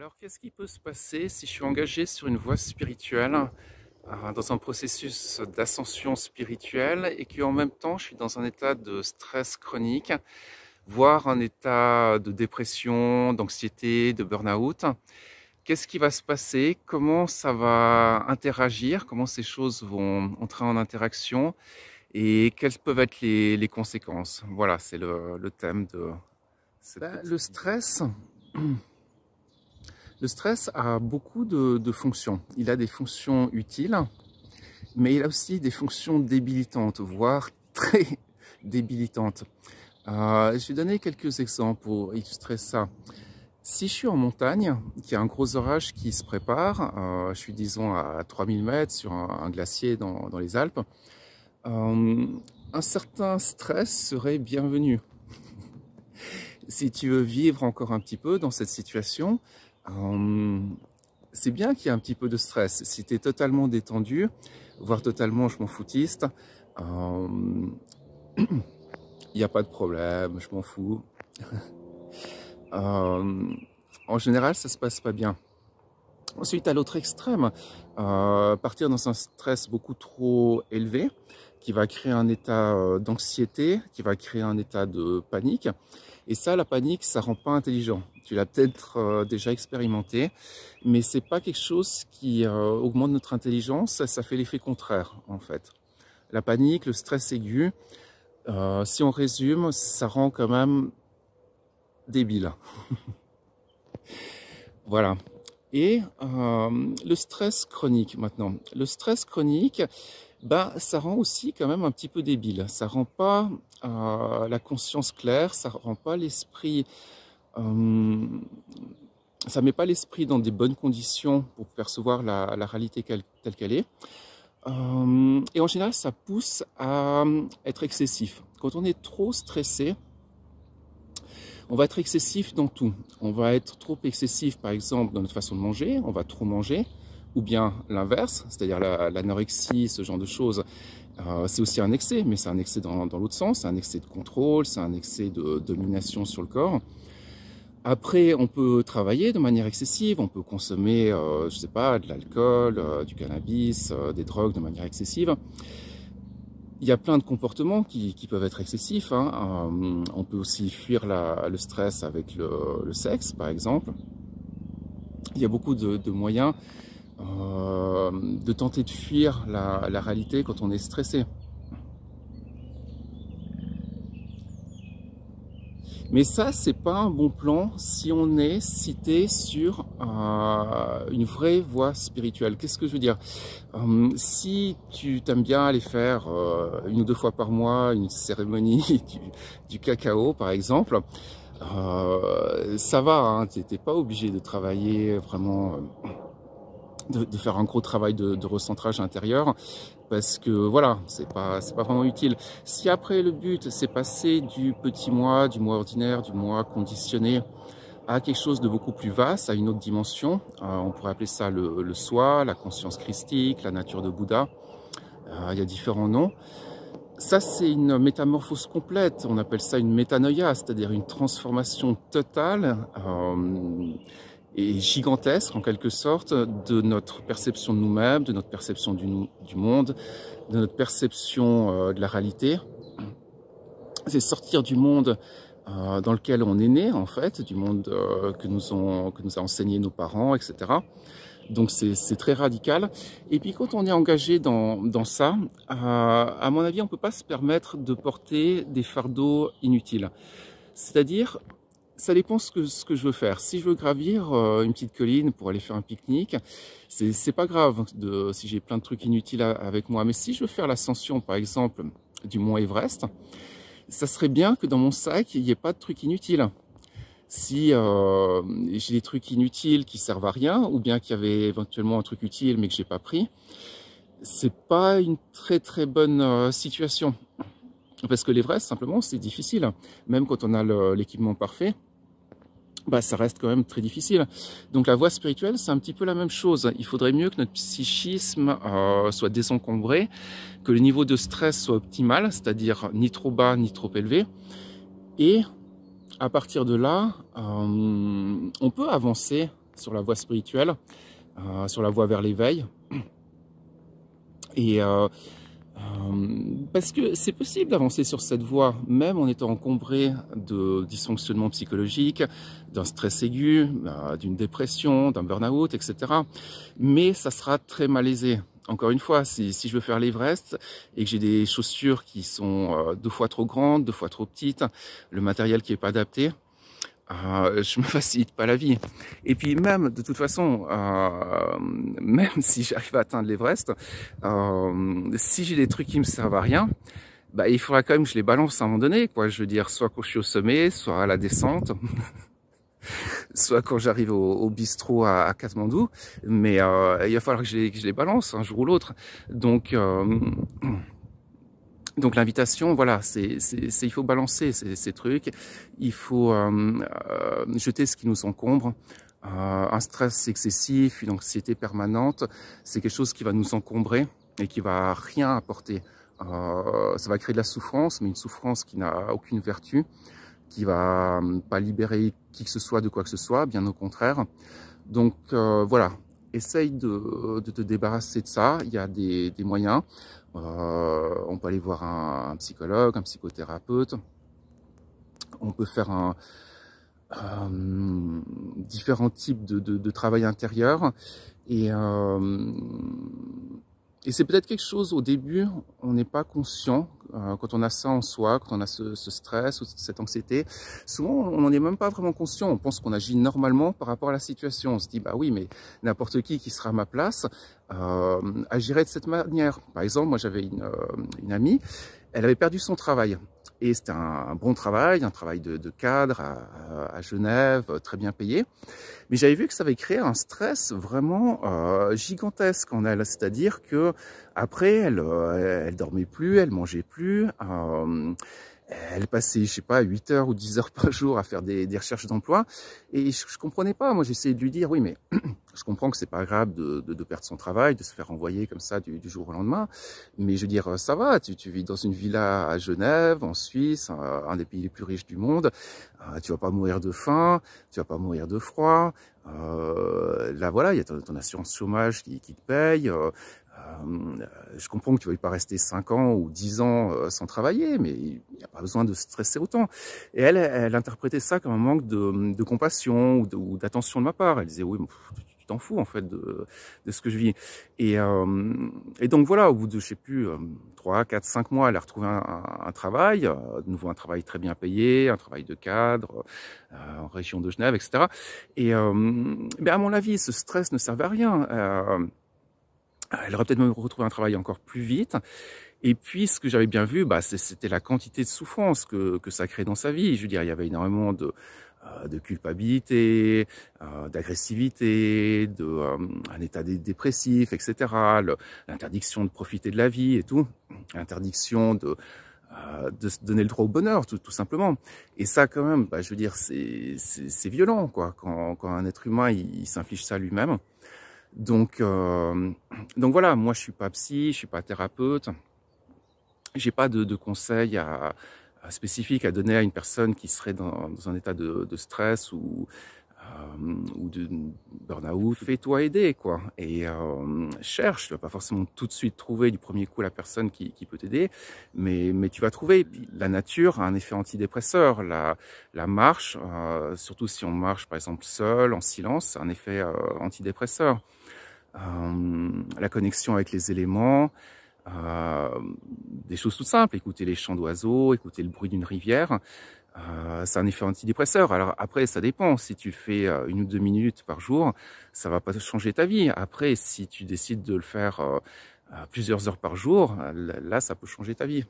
Alors, qu'est-ce qui peut se passer si je suis engagé sur une voie spirituelle, dans un processus d'ascension spirituelle et qu'en même temps je suis dans un état de stress chronique, voire un état de dépression, d'anxiété, de burn-out? Qu'est-ce qui va se passer? Comment ça va interagir? Comment ces choses vont entrer en interaction? Et quelles peuvent être les conséquences? Voilà, c'est le thème de cette petite... Le stress... Le stress a beaucoup de fonctions. Il a des fonctions utiles, mais il a aussi des fonctions débilitantes, voire très débilitantes. Je vais donner quelques exemples pour illustrer ça. Si je suis en montagne, qu'il y a un gros orage qui se prépare, je suis disons à 3000 mètres sur un glacier dans les Alpes, un certain stress serait bienvenu. Si tu veux vivre encore un petit peu dans cette situation, c'est bien qu'il y ait un petit peu de stress. Si tu es totalement détendu, voire totalement je m'en foutiste, il n'y a pas de problème, je m'en fous. En général, ça se passe pas bien. Ensuite, à l'autre extrême, partir dans un stress beaucoup trop élevé, qui va créer un état d'anxiété, qui va créer un état de panique. Et ça, la panique, ça rend pas intelligent. Tu l'as peut-être déjà expérimenté, mais c'est pas quelque chose qui augmente notre intelligence, ça fait l'effet contraire en fait. La panique, le stress aigu, si on résume, ça rend quand même débile. Voilà. Et le stress chronique maintenant. Le stress chronique, ça rend aussi quand même un petit peu débile. Ça rend pas la conscience claire, ça rend pas l'esprit, ça met pas l'esprit dans des bonnes conditions pour percevoir la réalité telle qu'elle est. Et en général, ça pousse à être excessif. Quand on est trop stressé, on va être excessif dans tout. On va être trop excessif, par exemple, dans notre façon de manger, on va trop manger, ou bien l'inverse, c'est-à-dire l'anorexie, ce genre de choses. C'est aussi un excès, mais c'est un excès dans l'autre sens, c'est un excès de contrôle, c'est un excès de domination sur le corps. Après, on peut travailler de manière excessive, on peut consommer, je sais pas, de l'alcool, du cannabis, des drogues de manière excessive. Il y a plein de comportements qui peuvent être excessifs. On peut aussi fuir le stress avec le sexe, par exemple. Il y a beaucoup de moyens de tenter de fuir la réalité quand on est stressé. Mais ça, c'est pas un bon plan si on est cité sur une vraie voie spirituelle. Qu'est-ce que je veux dire? Si tu t'aimes bien aller faire 1 ou 2 fois par mois une cérémonie du cacao, par exemple, ça va, hein, t'es pas obligé de travailler vraiment, de faire un gros travail de recentrage intérieur, parce que voilà, c'est pas vraiment utile. Si après le but c'est passer du petit moi, du moi ordinaire, du moi conditionné à quelque chose de beaucoup plus vaste, à une autre dimension, on pourrait appeler ça le soi, la conscience christique, la nature de Bouddha, il y a différents noms. Ça, c'est une métamorphose complète, on appelle ça une métanoïa, c'est-à-dire une transformation totale et gigantesque en quelque sorte de notre perception de nous-mêmes, de notre perception du monde, de notre perception de la réalité. C'est sortir du monde dans lequel on est né en fait, du monde que nous a enseigné nos parents, etc. Donc c'est très radical. Et puis quand on est engagé dans ça, à mon avis, on ne peut pas se permettre de porter des fardeaux inutiles. C'est-à-dire, ça dépend ce que je veux faire. Si je veux gravir une petite colline pour aller faire un pique-nique, c'est pas grave si j'ai plein de trucs inutiles avec moi. Mais si je veux faire l'ascension, par exemple, du mont Everest, ça serait bien que dans mon sac, il n'y ait pas de trucs inutiles. Si j'ai des trucs inutiles qui servent à rien, ou bien qu'il y avait éventuellement un truc utile mais que j'ai pas pris, c'est pas une très bonne situation. Parce que l'Everest, simplement, c'est difficile. Même quand on a l'équipement parfait, ça reste quand même très difficile. Donc la voie spirituelle, c'est un petit peu la même chose. Il faudrait mieux que notre psychisme soit désencombré, que le niveau de stress soit optimal, c'est-à-dire ni trop bas ni trop élevé. Et à partir de là, on peut avancer sur la voie spirituelle, sur la voie vers l'éveil. Et parce que c'est possible d'avancer sur cette voie, même en étant encombré de dysfonctionnements psychologiques, d'un stress aigu, d'une dépression, d'un burn-out, etc. Mais ça sera très malaisé. Encore une fois, si je veux faire l'Everest et que j'ai des chaussures qui sont 2 fois trop grandes, 2 fois trop petites, le matériel qui n'est pas adapté, je me facilite pas la vie. Et puis même, de toute façon, même si j'arrive à atteindre l'Everest, si j'ai des trucs qui me servent à rien, bah, il faudra quand même que je les balance à un moment donné, quoi. Je veux dire, soit quand je suis au sommet, soit à la descente, soit quand j'arrive au bistrot à Katmandou, mais il va falloir que je les balance un jour ou l'autre. Donc l'invitation, voilà, il faut balancer ces trucs, il faut jeter ce qui nous encombre. Un stress excessif, une anxiété permanente, c'est quelque chose qui va nous encombrer et qui va rien apporter. Ça va créer de la souffrance, mais une souffrance qui n'a aucune vertu, qui va pas libérer qui que ce soit de quoi que ce soit, bien au contraire. Donc voilà, essaye de te débarrasser de ça, il y a des moyens. On peut aller voir un psychologue, un psychothérapeute. On peut faire différents types de travail intérieur. Et c'est peut-être quelque chose, au début, on n'est pas conscient, quand on a ça en soi, quand on a ce stress ou cette anxiété, souvent on n'en est même pas vraiment conscient, on pense qu'on agit normalement par rapport à la situation, on se dit bah oui mais n'importe qui sera à ma place agirait de cette manière. Par exemple, moi j'avais une amie, elle avait perdu son travail. Et c'était un bon travail, un travail de cadre à Genève, très bien payé. Mais j'avais vu que ça avait créé un stress vraiment gigantesque en elle. C'est-à-dire que après, elle dormait plus, elle mangeait plus. Elle passait, je sais pas, 8 heures ou 10 heures par jour à faire des recherches d'emploi. Et je comprenais pas. Moi, j'essayais de lui dire, oui, mais je comprends que c'est pas grave de perdre son travail, de se faire envoyer comme ça du jour au lendemain. Mais je veux dire, ça va, tu vis dans une villa à Genève, en Suisse, un des pays les plus riches du monde. Tu vas pas mourir de faim, tu vas pas mourir de froid. Là, voilà, il y a ton assurance chômage qui te paye. Je comprends que tu ne veuilles pas rester 5 ans ou 10 ans sans travailler, mais il n'y a pas besoin de stresser autant. Et elle interprétait ça comme un manque de compassion ou d'attention de ma part. Elle disait, oui, tu t'en fous en fait de ce que je vis. Et donc voilà, au bout de, je sais plus, 3, 4, 5 mois, elle a retrouvé un travail, de nouveau un travail très bien payé, un travail de cadre, en région de Genève, etc. Et ben à mon avis, ce stress ne servait à rien. Elle aurait peut-être même retrouvé un travail encore plus vite. Et puis, ce que j'avais bien vu, bah, c'était la quantité de souffrance que ça crée dans sa vie. Je veux dire, il y avait énormément de culpabilité, d'agressivité, un état dépressif, etc. L'interdiction de profiter de la vie et tout. L'interdiction de se donner le droit au bonheur, tout simplement. Et ça, quand même, bah, je veux dire, c'est violent, quoi, quand un être humain, il s'inflige ça lui-même. Donc voilà, moi je suis pas psy, je suis pas thérapeute, j'ai pas de conseils spécifiques à donner à une personne qui serait dans un état de stress ou de burn-out. Fais-toi aider, quoi. Et cherche, tu vas pas forcément tout de suite trouver du premier coup la personne qui peut t'aider, mais tu vas trouver. Puis, la nature a un effet antidépresseur. La marche, surtout si on marche par exemple seul, en silence, c'est un effet antidépresseur. La connexion avec les éléments, des choses toutes simples, écouter les chants d'oiseaux, écouter le bruit d'une rivière, c'est un effet antidépresseur. Alors après, ça dépend, si tu le fais 1 ou 2 minutes par jour, ça va pas changer ta vie. Après, si tu décides de le faire plusieurs heures par jour, là, ça peut changer ta vie.